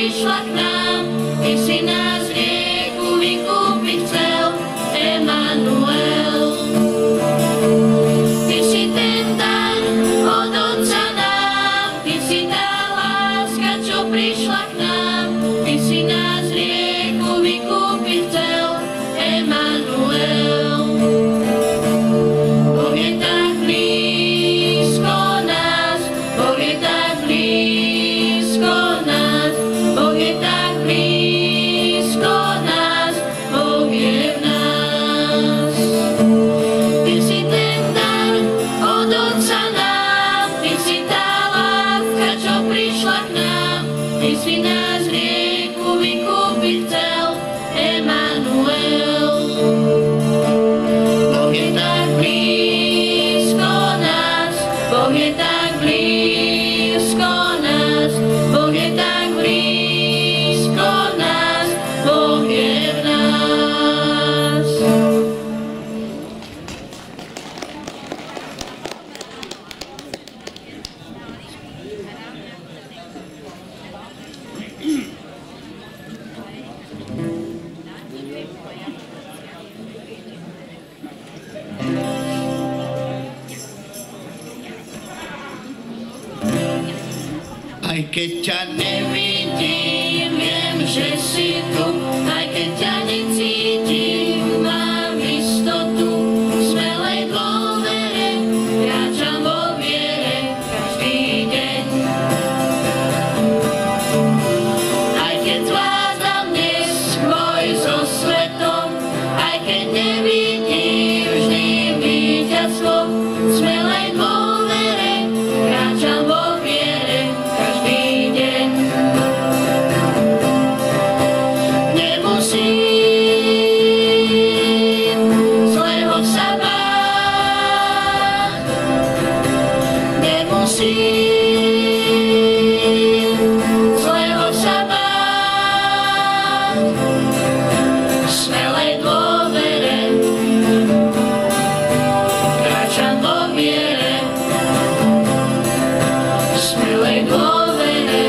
prišla k nám, Ty si nás z hriechu vykúpiť chcel, Emanuel. Ty si ten dar od Otca nám, Ty si tá láska, čo prišla k nám, Ty si nás z hriechu vykúpiť chcel, Emanuel. Boh je tak blízko nás, Boh je tak blízko nás, Boh je tak blízko nás, Boh je v nás. Ty si ten dar od Otca nám, Ty si tá láska, čo prišla k nám, Ty si nás z hriechu vykúpiť chcel, Emanuel. Boh je tak blízko nás, Boh je tak blízko nás, Boh je tak blízko nás, Boh je v nás. Aj keď ťa nevidím, viem, že si tu. Aj keď ťa necítim, mám istotu. V smelej dôvere kráčam vo viere každý deň. Aj keď zvládam dnes boj so svetom, aj keď nevidím vždy víťazstvo, v smelej dôvere kráčam vo viere každý deň. Nemusím zlého sa báť, nemusím zlého sa báť. V smelej dôvere kráčam vo viere, v smelej dôvere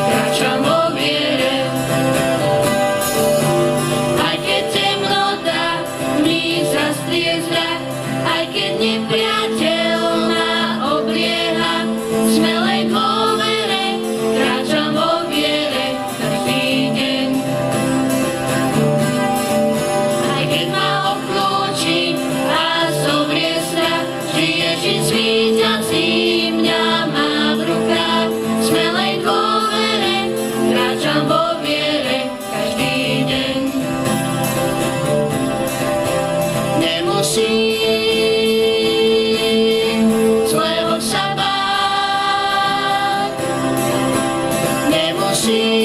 kráčam vo viere. Aj keď temnota mi zastrie zrak, aj keď nepriateľ ma oblieha, v smelej dôvere kráčam vo viere každý deň. Aj keď ma obklúči a zomrie strach, vždy Ježiš víťazí, mňa má v rukách. V smelej dôvere kráčam vo viere každý deň. Nemusím zlého sa báť, nemusím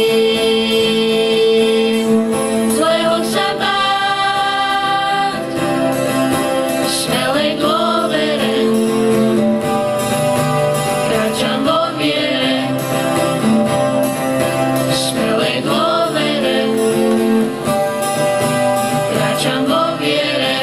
zlého sa báť. V smelej dôvere kráčam vo viere, v smelej dôvere kráčam vo viere.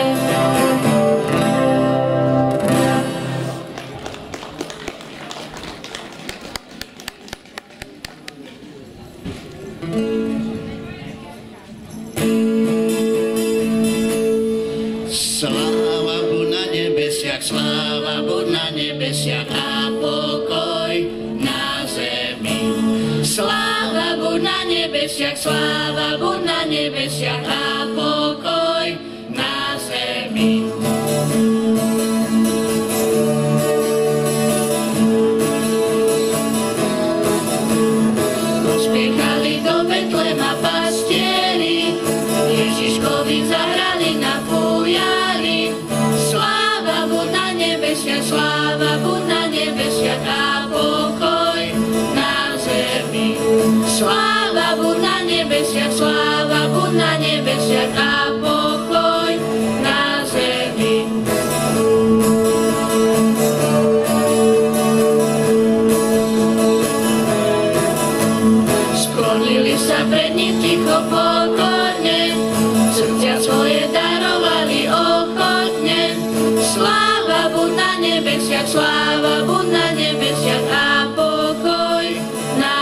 Sláva buď na nebesiach, sláva buď na nebesiach a pokoj na zemi. Sláva buď na nebesiach, sláva buď na nebesiach a pokoj na zemi. Pospiechali do Betlema pastieri, Ježiškovi zahrali na fujari. Sláva buď na nebesiach, sláva buď na nebesiach a pokoj na zemi. Sláva buď na nebesiach, sláva buď na nebesiach a pokoj na zemi. Sklonili sa pred ním ticho pokorne, srdcia svoje darovali ochotne. Sláva buď na nebesiach, sláva buď na nebesiach a pokoj na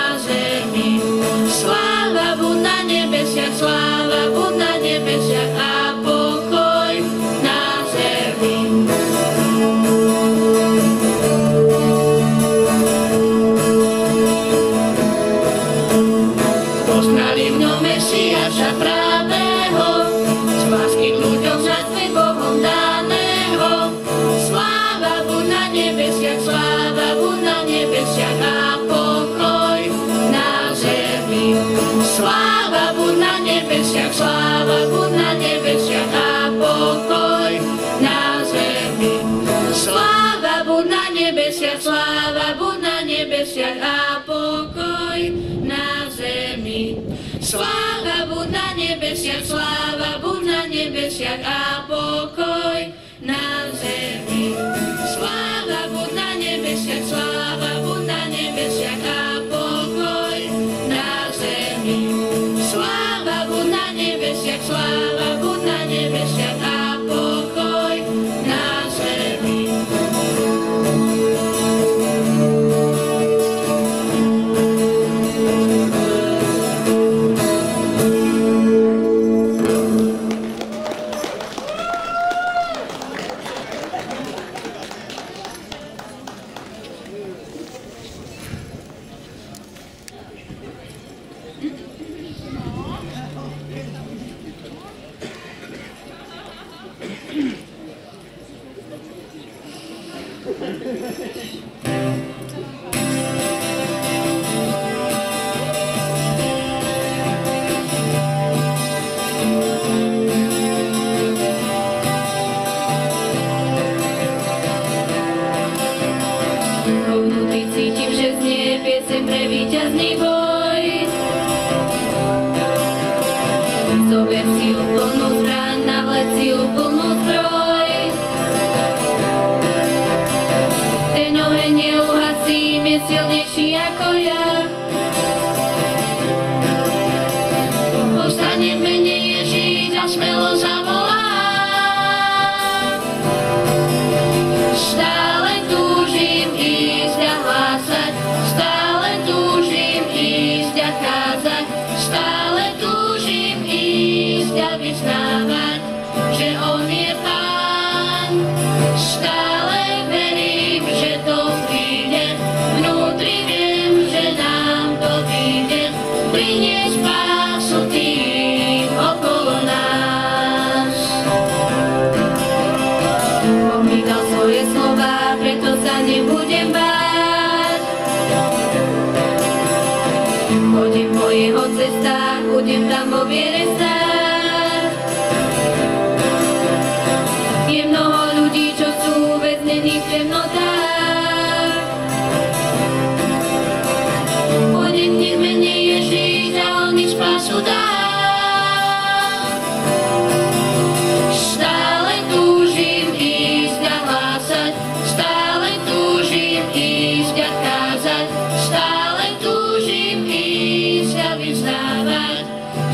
nebesiach, sláva buď na nebesiach a pokoj na zemi. Sláva buď na nebesiach, sláva buď na nebesiach a pokoj na zemi. Sláva buď na nebesiach, sláva buď na nebesiach a pokoj na zemi. Sláva buď na nebesiach, sláva buď na nebesiach a pokoj na zemi. Vnútri cítim, že znie pieseň pre víťazný boj. Zober si úplnú zbraň, navlec si úplnú zbroj. Ten oheň neuhasím, je silnejší ako ja. Povstane v mene Ježiš a smelo zavolá. Stále túžim ísť a hlásať, stále túžim ísť a kázať, stále túžim ísť a vyznávať, že On je Pán. Stále verím, že to príde, vnútri viem, že nám to vyjde, priniesť spásu tým okolo nás. On mi dal svoje slova, preto sa nebudem báť. Chodím po jeho cestách, budem tam vo viere stáť. Je mnoho ľudí, čo sú väznení v temnotách. Pôjdem k nich v mene Ježiš a On ich spásu dá. Stále túžim ísť a hlásať, stále túžim ísť a kázať, stále túžim ísť a vyznávať,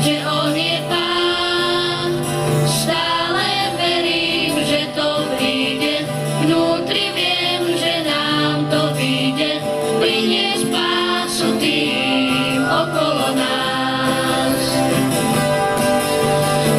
že On je Pán. Stále verím, že to príde, vnútri viem, že nám to vyjde, priniesť spásu tým okolo nás.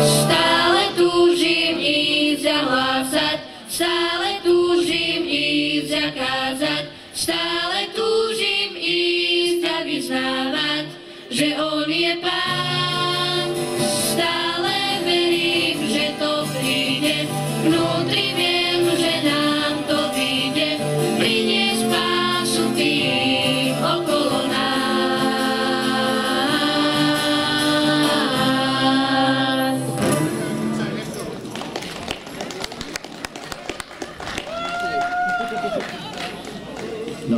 Stále túžim ísť a hlásať, stále túžim ísť a kázať, stále túžim ísť a vyznávať, že On je Pán. Stále verím, že to príde, vnútri viem, že nám to vyjde, priniesť spásu tým okolo nás. No.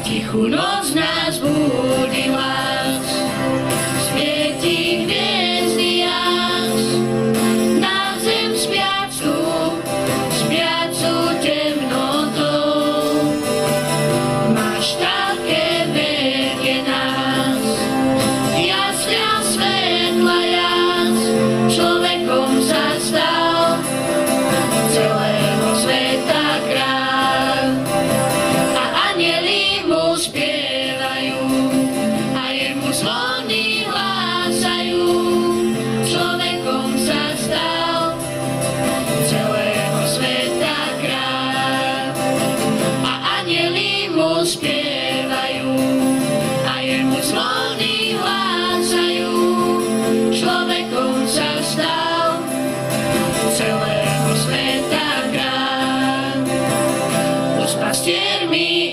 Tichú noc nás budí hlas, svieti hviezdy jas, na zem spiacu temnotou. Máš také vedie nás, jaslia svetla jas, človekom sa stal, celého sveta kráľ. A anjeli mu spievajú, a jemu zvony hlásajú, človekom sa stal, celého sveta kráľ. A anjeli mu spievajú, a jemu zvony hlásajú, človekom sa stal, celého sveta kráľ. Už s pastiermi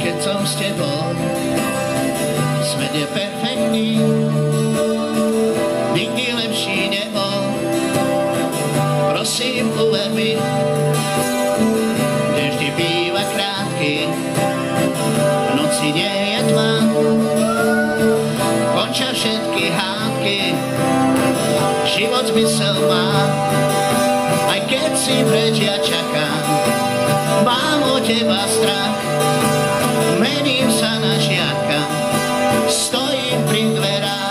keď som s tebou. Svet je perfektný, nikdy lepší nebol. Prosím, uver mi, kde vždy býva krátky, v noci nie je tma, končia všetky hádky, život zmysel má, aj keď si preč ja čakám, mám o teba strach, mením sa na žiaka, stojím pri dverách.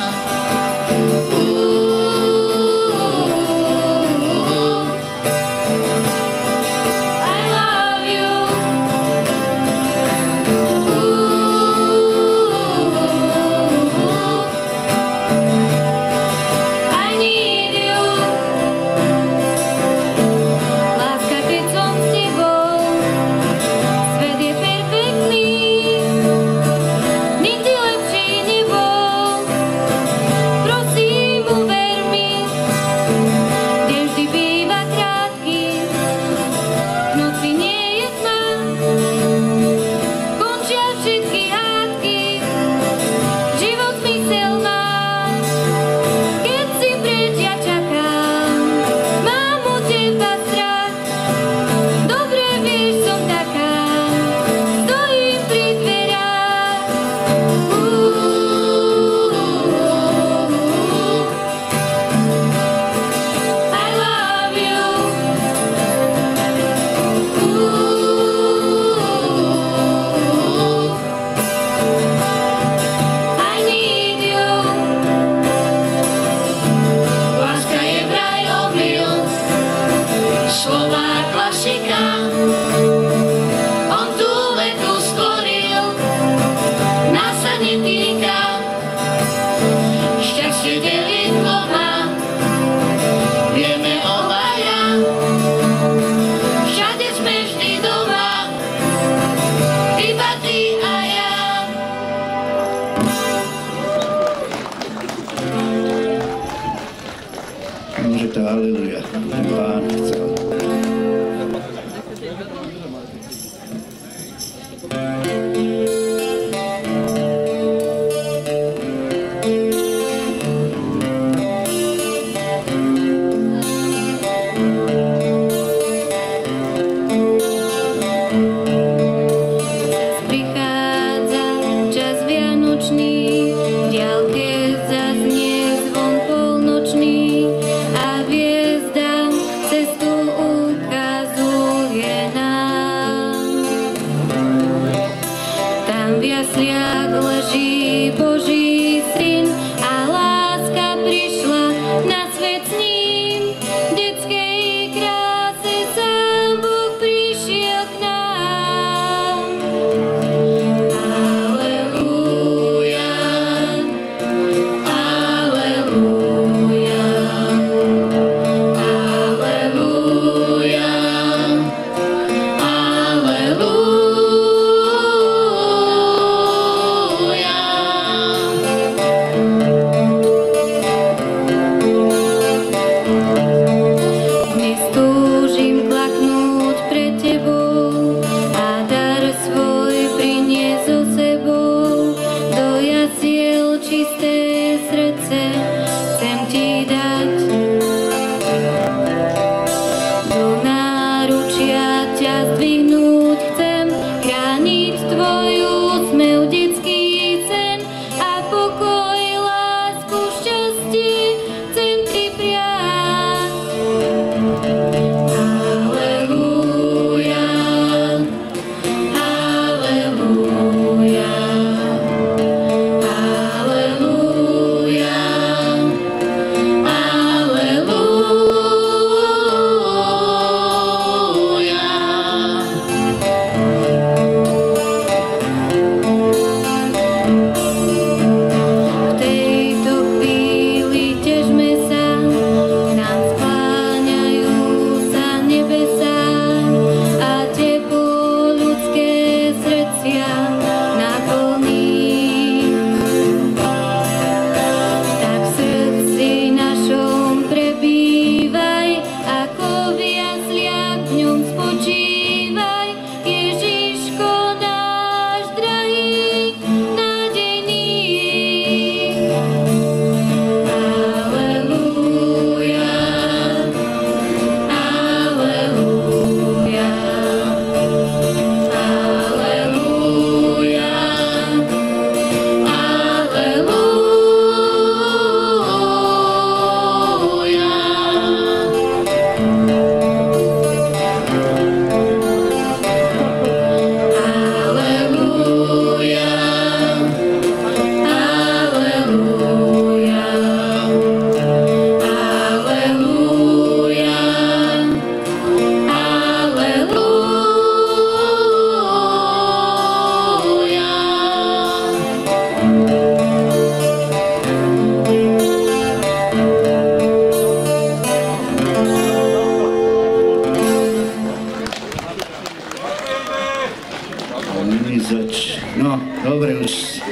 No, dobre, už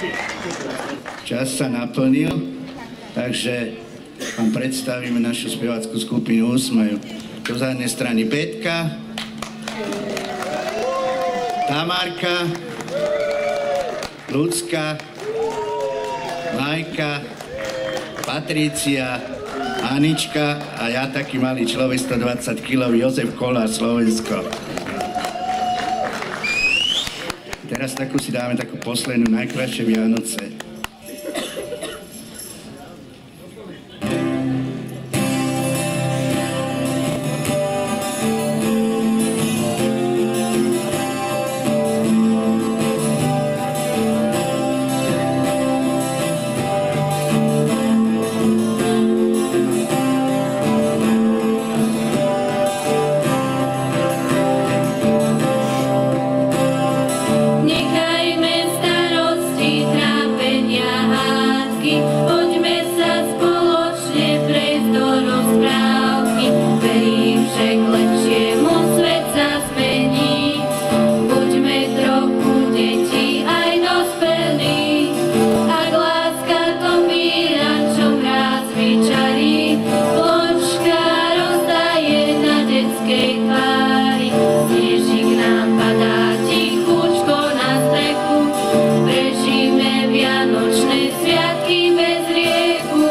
čas sa naplnil, takže vám predstavíme našu speváckú skupinu Úsmev. Do zadnej strany Petka, Tamárka, Ľudská, Majka, Patrícia, Anička a ja taký malý človek, 120 kg, Jozef Kolár, Slovensko. Teraz takú si dáme takú poslednú, najkrajšie Vianoce. Nechajme starosti, trápenia, hádky, poďme sa spoločne prejsť do rozprávky. Verím, že k lepšiemu svet sa zmení. Buďme trochu deti aj dospelí. Ak láska to míra, čo mráz vyčarí, pločka rozdaje na detskej tvári. Snežík nám padá tichúčko na strechu, prežíme vianočné sviatky bez rieku.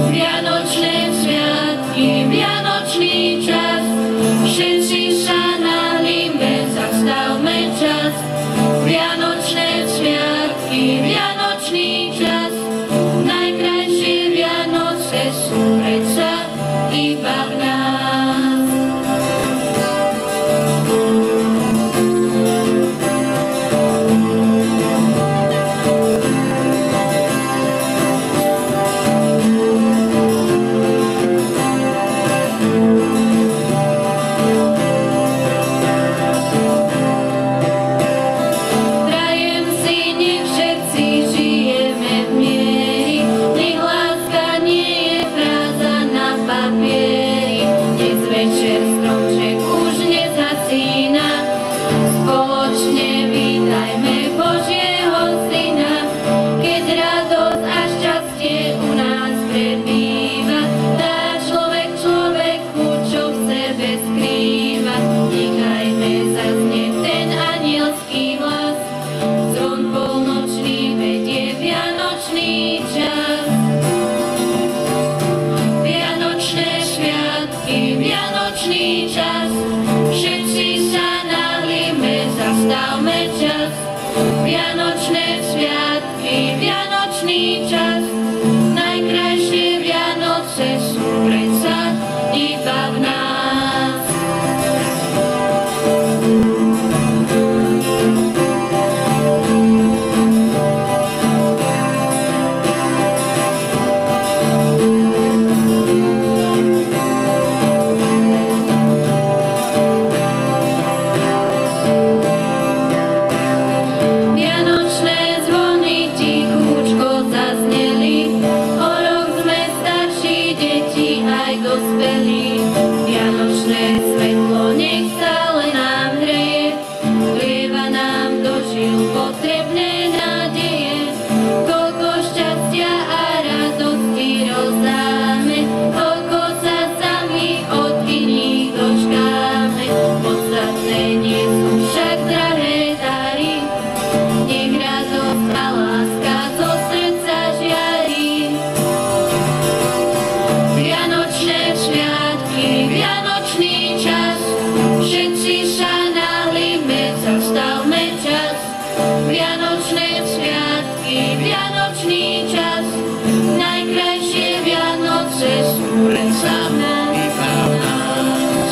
Vianočné sviatky, vianočný čas, všetci sa nahlíme, zastavme čas. Vianočné sviatky, vianočný čas, najkrajšie Vianoce sú predsa iba v nás. Prajem si, nech všetci žijeme v mieri, nech láska nie je fráza na papieri. Dnes večer stromček už nezhasína, spoločne vítajme Božieho Syna. Keď radosť a šťastie u nás prebýva, dá človek človeku, čo v sebe skrýva. Nechajme zaznieť ten anielský hlas, zvon polnočný vedie vianočný čas. Vianočné sviatky, vianočný čas, všetci sa nahlíme, zastavme čas. Vianočné sviatky, vianočný čas, najkrajšie Vianoce sú predsa iba v nás. Vianočné zvony tichúčko zazneli, o rok sme starší, deti aj dospelí. Vianočné svetlo nech stále nám hreje, vlieva nám do žil potrebné nádeje. Koľko šťastia a radosti rozdáme, koľko sa sami od iných dočkáme. Podstatné nie sú však drahé dary, nech radosť a láska zo srdca žiari. Vianočné sviatky, vianočný čas, všetci sa nahlíme, zastavme čas. Vianočné sviatky, vianočný čas, najkrajšie Vianoce sú predsa iba v nás.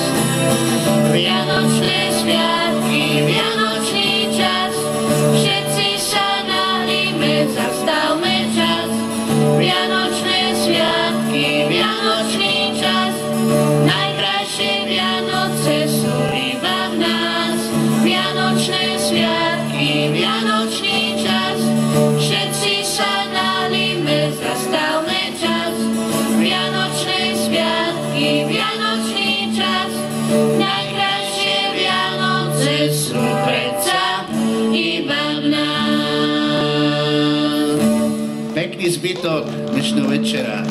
Vianočné sviatky, vianočný čas, všetci sa nahlíme, zastavme čas. Vianočné sviatky, vianočný čas, najkrajšie Vianoce sú iba v nás. Vianočné sviatky, vianočný čas, všetci sa nahlíme, zastavme čas. Vianočné sviatky, vianočný čas, najkrajšie Vianoce sú zbytok dnešného večera.